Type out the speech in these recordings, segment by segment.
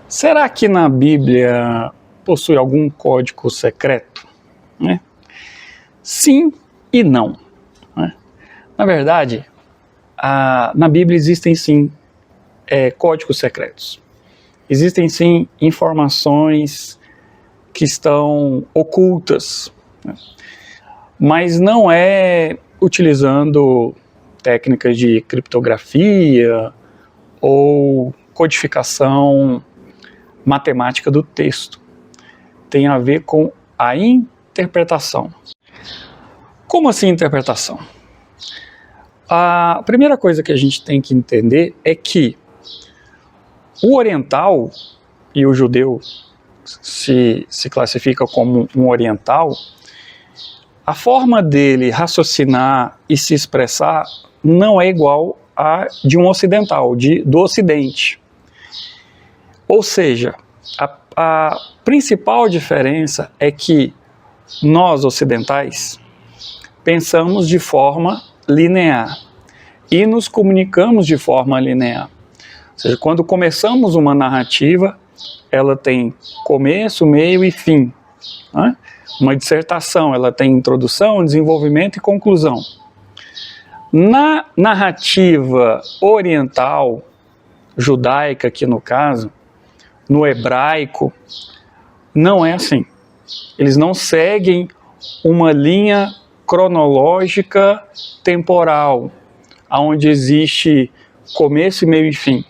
Será que na Bíblia possui algum código secreto? Né? Sim e não. Né? Na verdade, na Bíblia existem sim códigos secretos. Existem sim informações que estão ocultas, né? Mas não é utilizando técnicas de criptografia ou codificação matemática do texto. Tem a ver com a interpretação. Como assim interpretação? A primeira coisa que a gente tem que entender é que o oriental e o judeu se classifica como um oriental, a forma dele raciocinar e se expressar não é igual a de um ocidental, do ocidente. Ou seja, a principal diferença é que nós ocidentais pensamos de forma linear e nos comunicamos de forma linear. Ou seja, quando começamos uma narrativa, ela tem começo, meio e fim. Né? Uma dissertação, ela tem introdução, desenvolvimento e conclusão. Na narrativa oriental, judaica aqui no caso, no hebraico, não é assim. Eles não seguem uma linha cronológica temporal, onde existe começo, meio e fim.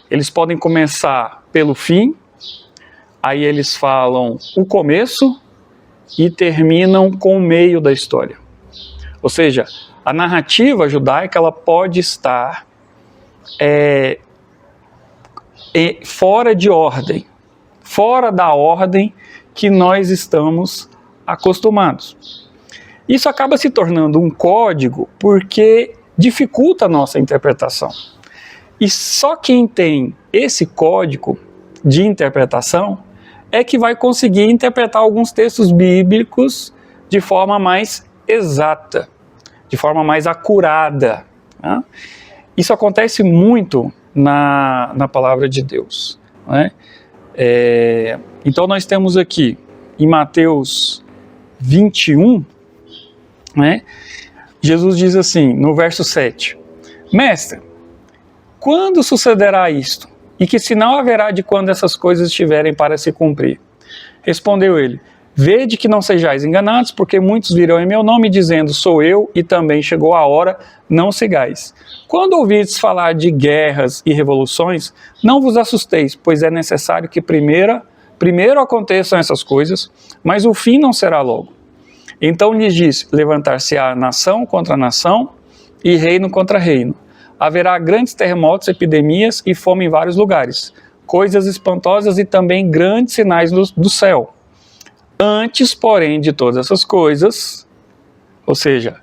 Eles podem começar pelo fim, aí eles falam o começo e terminam com o meio da história. Ou seja, a narrativa judaica ela pode estar fora de ordem, fora da ordem que nós estamos acostumados. Isso acaba se tornando um código porque dificulta a nossa interpretação. E só quem tem esse código de interpretação é que vai conseguir interpretar alguns textos bíblicos de forma mais exata, de forma mais acurada. Né? Isso acontece muito na palavra de Deus. Né? Então nós temos aqui em Mateus 21, né? Jesus diz assim, no verso 7, Mestre, quando sucederá isto? E que sinal haverá de quando essas coisas estiverem para se cumprir? Respondeu ele, vede que não sejais enganados, porque muitos virão em meu nome dizendo, sou eu, e também chegou a hora, não sigais. Quando ouvirdes falar de guerras e revoluções, não vos assusteis, pois é necessário que primeiro aconteçam essas coisas, mas o fim não será logo. Então lhes disse, levantar-se-á nação contra nação e reino contra reino. Haverá grandes terremotos, epidemias e fome em vários lugares, coisas espantosas e também grandes sinais do céu. Antes, porém, de todas essas coisas, ou seja,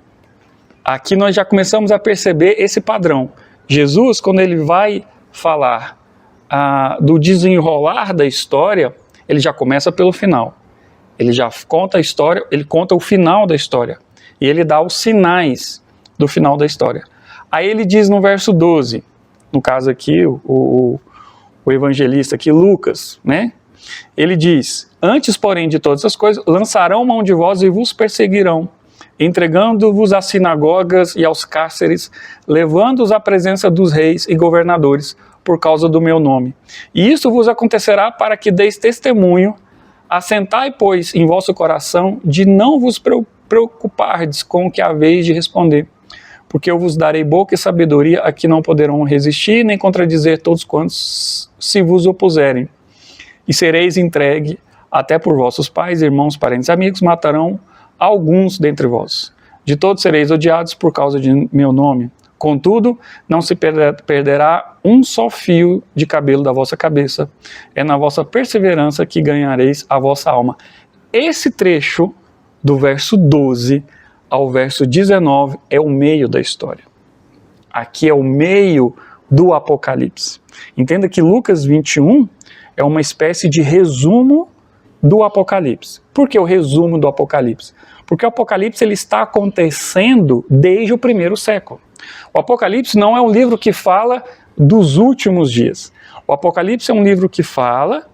aqui nós já começamos a perceber esse padrão. Jesus, quando ele vai falar do desenrolar da história, ele já começa pelo final. Ele já conta a história, ele conta o final da história. E ele dá os sinais do final da história. Aí ele diz no verso 12, no caso aqui, o evangelista aqui, Lucas, né? Ele diz, antes, porém, de todas as coisas, lançarão mão de vós e vos perseguirão, entregando-vos às sinagogas e aos cárceres, levando-os à presença dos reis e governadores, por causa do meu nome. E isso vos acontecerá para que deis testemunho. Assentai, pois, em vosso coração, de não vos preocupardes com o que haveis de responder, porque eu vos darei boca e sabedoria a que não poderão resistir, nem contradizer todos quantos se vos opuserem. E sereis entregue até por vossos pais, irmãos, parentes, amigos, matarão alguns dentre vós. De todos sereis odiados por causa de meu nome. Contudo, não se perderá um só fio de cabelo da vossa cabeça. É na vossa perseverança que ganhareis a vossa alma. Esse trecho, do verso 12 ao verso 19, é o meio da história. Aqui é o meio do Apocalipse. Entenda que Lucas 21 é uma espécie de resumo do Apocalipse. Por que o resumo do Apocalipse? Porque o Apocalipse ele está acontecendo desde o primeiro século. O Apocalipse não é um livro que fala dos últimos dias. O Apocalipse é um livro que fala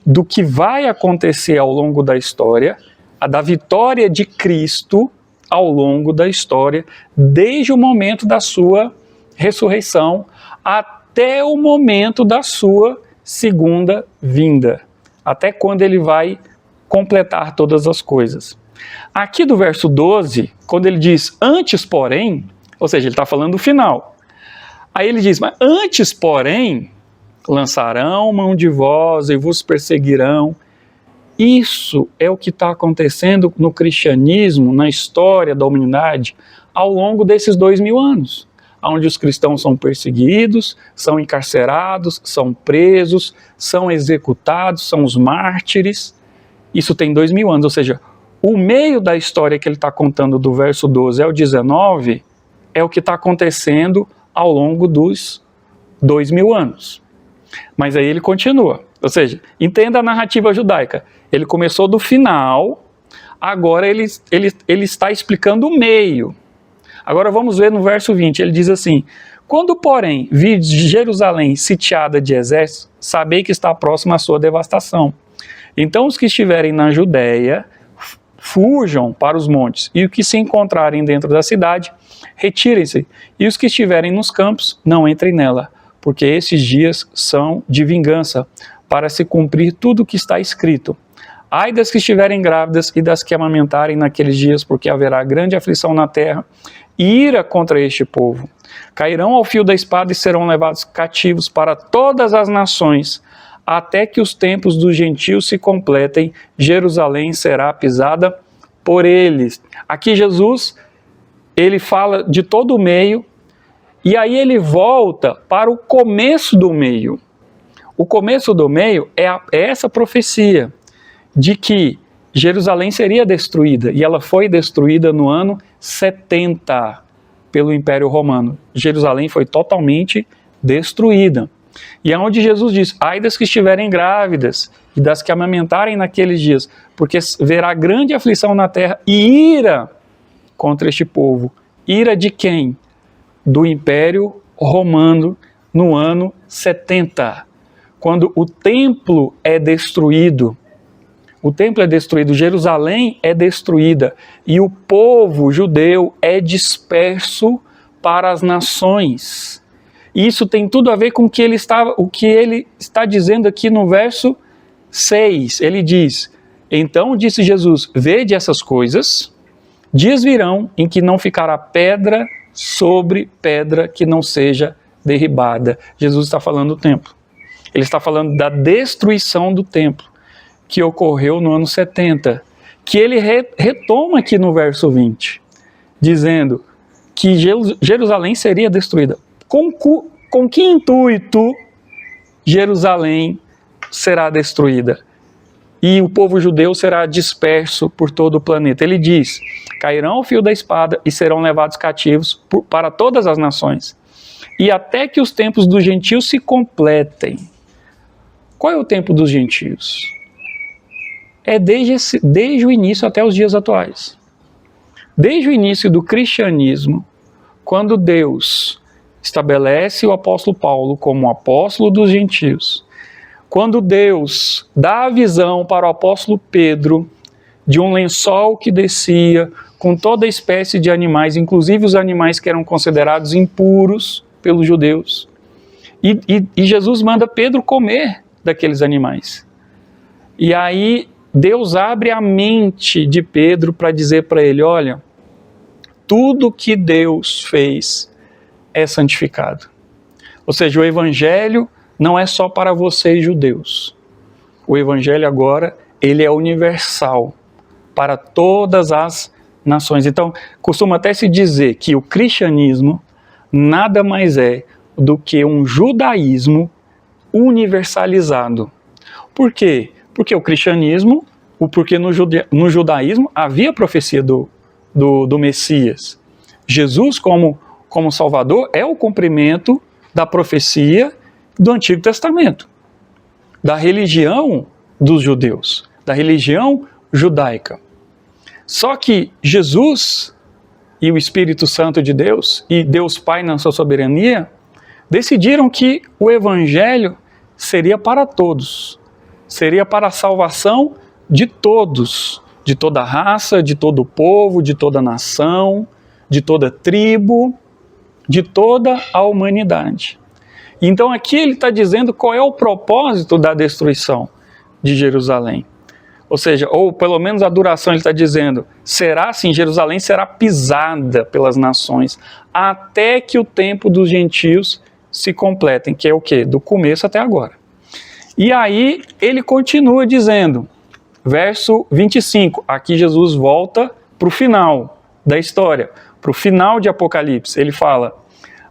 do que vai acontecer ao longo da história, da vitória de Cristo ao longo da história, desde o momento da sua ressurreição até o momento da sua segunda vinda, até quando ele vai completar todas as coisas. Aqui do verso 12, quando ele diz antes porém, ou seja, ele está falando do final. Aí ele diz, mas antes porém, lançarão mão de vós e vos perseguirão. Isso é o que está acontecendo no cristianismo, na história da humanidade, ao longo desses 2000 anos, onde os cristãos são perseguidos, são encarcerados, são presos, são executados, são os mártires. Isso tem 2000 anos, ou seja, o meio da história que ele está contando do verso 12 ao 19 é o que está acontecendo ao longo dos 2000 anos. Mas aí ele continua, ou seja, entenda a narrativa judaica. Ele começou do final, agora ele está explicando o meio. Agora vamos ver no verso 20, ele diz assim, quando porém virdes Jerusalém sitiada de exércitos, sabei que está próxima a sua devastação. Então os que estiverem na Judéia, fujam para os montes, e os que se encontrarem dentro da cidade, retirem-se, e os que estiverem nos campos, não entrem nela, porque esses dias são de vingança, para se cumprir tudo o que está escrito. Ai das que estiverem grávidas e das que amamentarem naqueles dias, porque haverá grande aflição na terra, e ira contra este povo. Cairão ao fio da espada e serão levados cativos para todas as nações, até que os tempos dos gentios se completem, Jerusalém será pisada por eles. Aqui Jesus, ele fala de todo o meio, e aí ele volta para o começo do meio. O começo do meio é essa profecia de que Jerusalém seria destruída, e ela foi destruída no ano 70 pelo Império Romano. Jerusalém foi totalmente destruída. E é onde Jesus diz, ai das que estiverem grávidas e das que amamentarem naqueles dias, porque verá grande aflição na terra e ira contra este povo. Ira de quem? Do Império Romano no ano 70, quando o templo é destruído. O templo é destruído, Jerusalém é destruída e o povo judeu é disperso para as nações. Isso tem tudo a ver com o que ele está dizendo aqui no verso 6. Ele diz, então disse Jesus, vede essas coisas, dias virão em que não ficará pedra sobre pedra que não seja derribada. Jesus está falando do templo. Ele está falando da destruição do templo, que ocorreu no ano 70, que ele retoma aqui no verso 20, dizendo que Jerusalém seria destruída. Com que intuito Jerusalém será destruída? E o povo judeu será disperso por todo o planeta. Ele diz, cairão ao fio da espada e serão levados cativos para todas as nações, e até que os tempos dos gentios se completem. Qual é o tempo dos gentios? É desde o início até os dias atuais. Desde o início do cristianismo, quando Deus estabelece o apóstolo Paulo como apóstolo dos gentios, quando Deus dá a visão para o apóstolo Pedro de um lençol que descia com toda espécie de animais, inclusive os animais que eram considerados impuros pelos judeus, e Jesus manda Pedro comer daqueles animais. E aí Deus abre a mente de Pedro para dizer para ele, olha, tudo que Deus fez é santificado. Ou seja, o evangelho não é só para vocês judeus. O evangelho agora, ele é universal para todas as nações. Então, costuma até se dizer que o cristianismo nada mais é do que um judaísmo universalizado. Por quê? Porque o cristianismo, porque no judaísmo havia a profecia do Messias. Jesus, como Salvador, é o cumprimento da profecia do Antigo Testamento, da religião dos judeus, da religião judaica. Só que Jesus e o Espírito Santo de Deus, e Deus Pai na sua soberania, decidiram que o Evangelho seria para todos. Seria para a salvação de todos, de toda raça, de todo povo, de toda nação, de toda tribo, de toda a humanidade. Então aqui ele está dizendo qual é o propósito da destruição de Jerusalém. Ou seja, ou pelo menos a duração, ele está dizendo, será assim, Jerusalém será pisada pelas nações, até que o tempo dos gentios se completem, que é o quê? Do começo até agora. E aí ele continua dizendo, verso 25, aqui Jesus volta para o final da história, para o final de Apocalipse. Ele fala,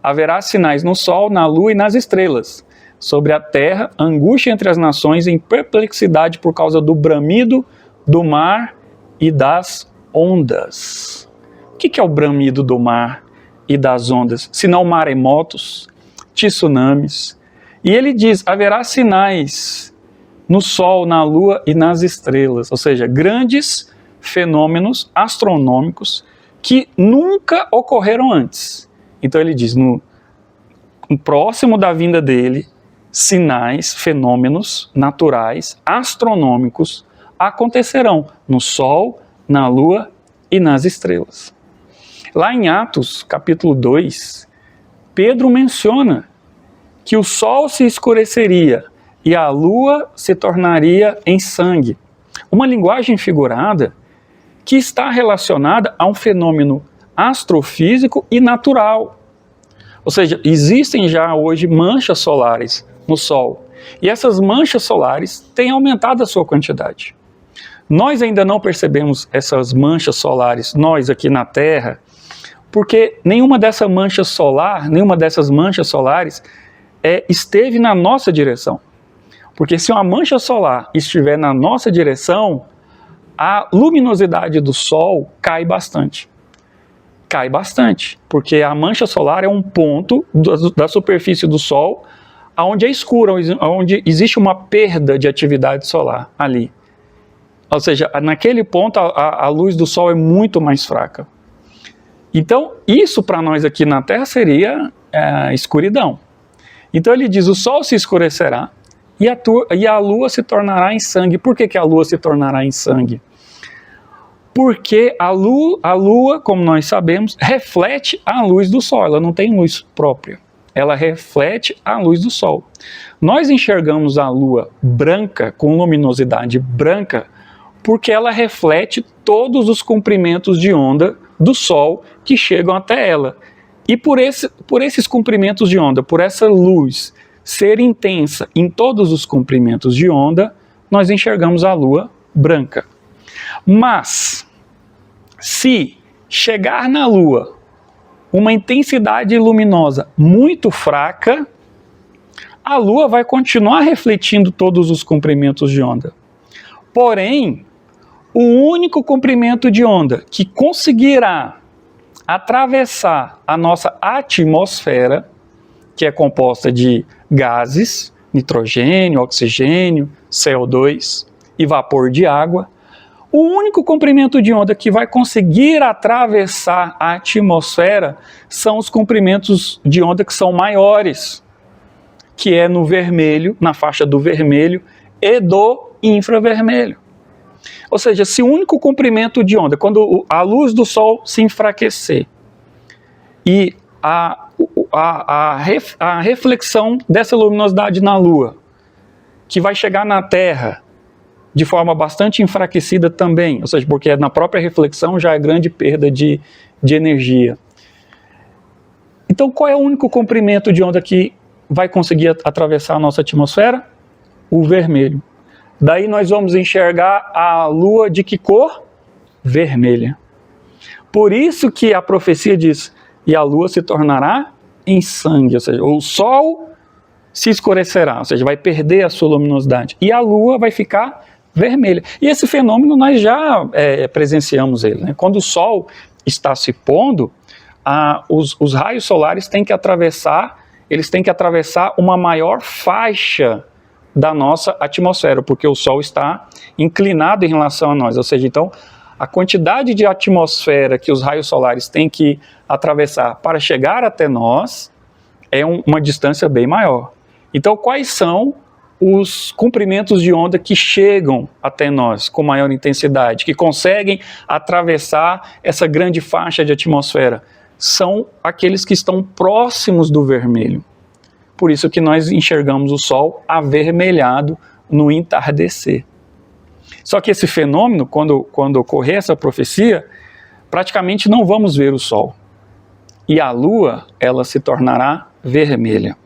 haverá sinais no sol, na lua e nas estrelas. Sobre a terra, angústia entre as nações, em perplexidade por causa do bramido do mar e das ondas. O que é o bramido do mar e das ondas? Senão maremotos, tsunamis. E ele diz, haverá sinais no sol, na lua e nas estrelas. Ou seja, grandes fenômenos astronômicos que nunca ocorreram antes. Então ele diz, no próximo da vinda dele, sinais, fenômenos naturais, astronômicos, acontecerão no Sol, na Lua e nas estrelas. Lá em Atos, capítulo 2, Pedro menciona que o Sol se escureceria e a Lua se tornaria em sangue. Uma linguagem figurada que está relacionada a um fenômeno astrofísico e natural. Ou seja, existem já hoje manchas solares no Sol. E essas manchas solares têm aumentado a sua quantidade. Nós ainda não percebemos essas manchas solares, nós aqui na Terra, porque nenhuma dessas manchas solares esteve na nossa direção. Porque se uma mancha solar estiver na nossa direção, a luminosidade do Sol cai bastante. Cai bastante, porque a mancha solar é um ponto da superfície do Sol onde é escuro, onde existe uma perda de atividade solar ali. Ou seja, naquele ponto a luz do Sol é muito mais fraca. Então, isso para nós aqui na Terra seria escuridão. Então ele diz, o Sol se escurecerá e a Lua se tornará em sangue. Por que a Lua se tornará em sangue? Porque a Lua, como nós sabemos, reflete a luz do Sol, ela não tem luz própria. Ela reflete a luz do Sol. Nós enxergamos a Lua branca, com luminosidade branca, porque ela reflete todos os comprimentos de onda do Sol que chegam até ela. E por esses comprimentos de onda, por essa luz ser intensa em todos os comprimentos de onda, nós enxergamos a Lua branca. Mas, se chegar na Lua uma intensidade luminosa muito fraca, a Lua vai continuar refletindo todos os comprimentos de onda. Porém, o único comprimento de onda que conseguirá atravessar a nossa atmosfera, que é composta de gases, nitrogênio, oxigênio, CO2 e vapor de água, o único comprimento de onda que vai conseguir atravessar a atmosfera são os comprimentos de onda que são maiores, que é no vermelho, na faixa do vermelho e do infravermelho. Ou seja, se o único comprimento de onda, quando a luz do Sol se enfraquecer e a reflexão dessa luminosidade na Lua, que vai chegar na Terra de forma bastante enfraquecida também, ou seja, porque na própria reflexão já é grande perda de energia. Então, qual é o único comprimento de onda que vai conseguir atravessar a nossa atmosfera? O vermelho. Daí nós vamos enxergar a Lua de que cor? Vermelha. Por isso que a profecia diz, e a Lua se tornará em sangue, ou seja, o Sol se escurecerá, ou seja, vai perder a sua luminosidade, e a Lua vai ficar vermelha. E esse fenômeno nós já presenciamos ele, né? Quando o Sol está se pondo, os raios solares têm que atravessar uma maior faixa da nossa atmosfera, porque o Sol está inclinado em relação a nós, ou seja, então a quantidade de atmosfera que os raios solares têm que atravessar para chegar até nós é uma distância bem maior. Então, quais são os comprimentos de onda que chegam até nós com maior intensidade, que conseguem atravessar essa grande faixa de atmosfera. São aqueles que estão próximos do vermelho. Por isso que nós enxergamos o Sol avermelhado no entardecer. Só que esse fenômeno, quando ocorrer essa profecia, praticamente não vamos ver o Sol. E a Lua, ela se tornará vermelha.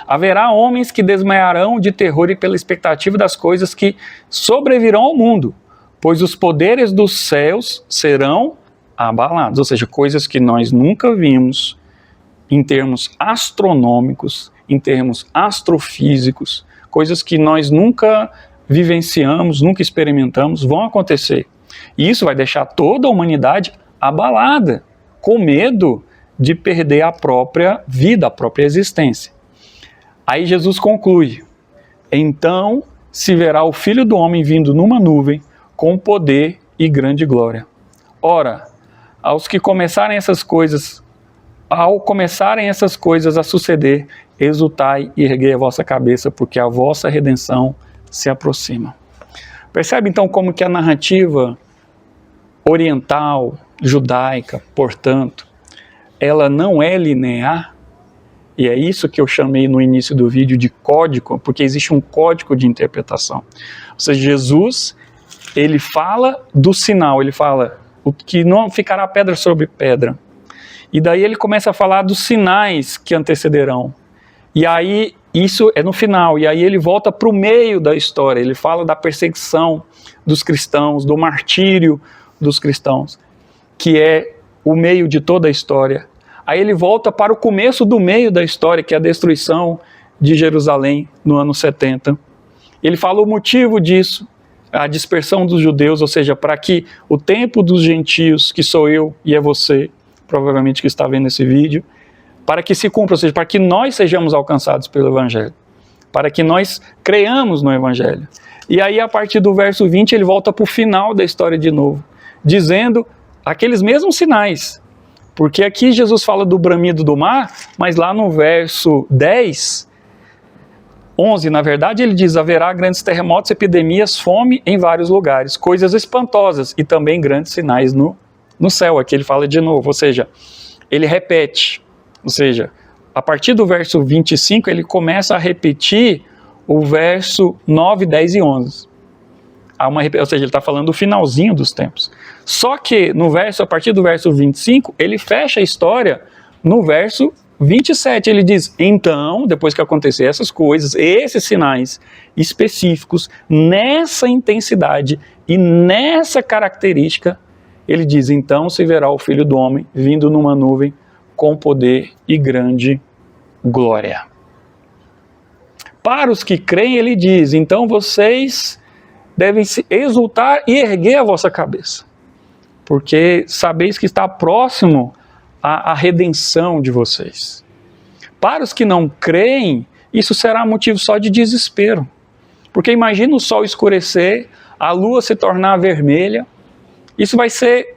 Haverá homens que desmaiarão de terror e pela expectativa das coisas que sobrevirão ao mundo, pois os poderes dos céus serão abalados, ou seja, coisas que nós nunca vimos em termos astronômicos, em termos astrofísicos, coisas que nós nunca vivenciamos, nunca experimentamos, vão acontecer. E isso vai deixar toda a humanidade abalada, com medo de perder a própria vida, a própria existência. Aí Jesus conclui: então se verá o Filho do Homem vindo numa nuvem com poder e grande glória. Ora, ao começarem essas coisas a suceder, exultai e erguei a vossa cabeça, porque a vossa redenção se aproxima. Percebe então como que a narrativa oriental, judaica, portanto, ela não é linear? E é isso que eu chamei no início do vídeo de código, porque existe um código de interpretação. Ou seja, Jesus, ele fala do sinal, ele fala o que não ficará pedra sobre pedra. E daí ele começa a falar dos sinais que antecederão. E aí, isso é no final, e aí ele volta para o meio da história, ele fala da perseguição dos cristãos, do martírio dos cristãos, que é o meio de toda a história. Aí ele volta para o começo do meio da história, que é a destruição de Jerusalém no ano 70. Ele fala o motivo disso, a dispersão dos judeus, ou seja, para que o tempo dos gentios, que sou eu e é você, provavelmente que está vendo esse vídeo, para que se cumpra, ou seja, para que nós sejamos alcançados pelo Evangelho, para que nós creiamos no Evangelho. E aí, a partir do verso 20, ele volta para o final da história de novo, dizendo aqueles mesmos sinais. Porque aqui Jesus fala do bramido do mar, mas lá no verso 11, na verdade, ele diz: haverá grandes terremotos, epidemias, fome em vários lugares, coisas espantosas e também grandes sinais no céu. Aqui ele fala de novo, ou seja, ele repete. Ou seja, a partir do verso 25, ele começa a repetir o verso 9, 10 e 11. Ou seja, ele está falando do finalzinho dos tempos. Só que a partir do verso 25, ele fecha a história no verso 27. Ele diz: então, depois que acontecer essas coisas, esses sinais específicos, nessa intensidade e nessa característica, ele diz: então se verá o Filho do Homem vindo numa nuvem com poder e grande glória. Para os que creem, ele diz: então vocês devem se exultar e erguer a vossa cabeça, porque sabeis que está próximo a redenção de vocês. Para os que não creem, isso será motivo só de desespero, porque imagina o sol escurecer, a lua se tornar vermelha, isso vai ser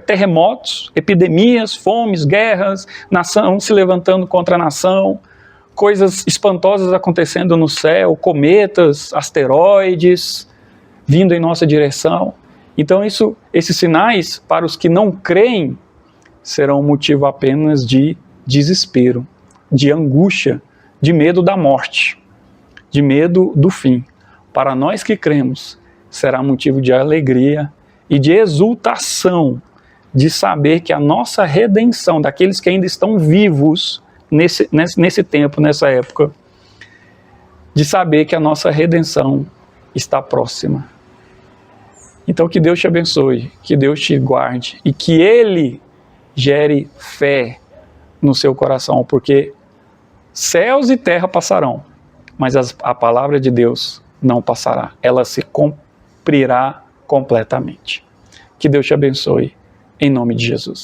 terremotos, epidemias, fomes, guerras, nação se levantando contra a nação, coisas espantosas acontecendo no céu, cometas, asteroides vindo em nossa direção. Então esses sinais, para os que não creem, serão motivo apenas de desespero, de angústia, de medo da morte, de medo do fim. Para nós que cremos, será motivo de alegria e de exultação, de saber que a nossa redenção, daqueles que ainda estão vivos nesse tempo, nessa época, de saber que a nossa redenção está próxima. Então que Deus te abençoe, que Deus te guarde e que Ele gere fé no seu coração, porque céus e terra passarão, mas a palavra de Deus não passará, ela se cumprirá completamente. Que Deus te abençoe, em nome de Jesus.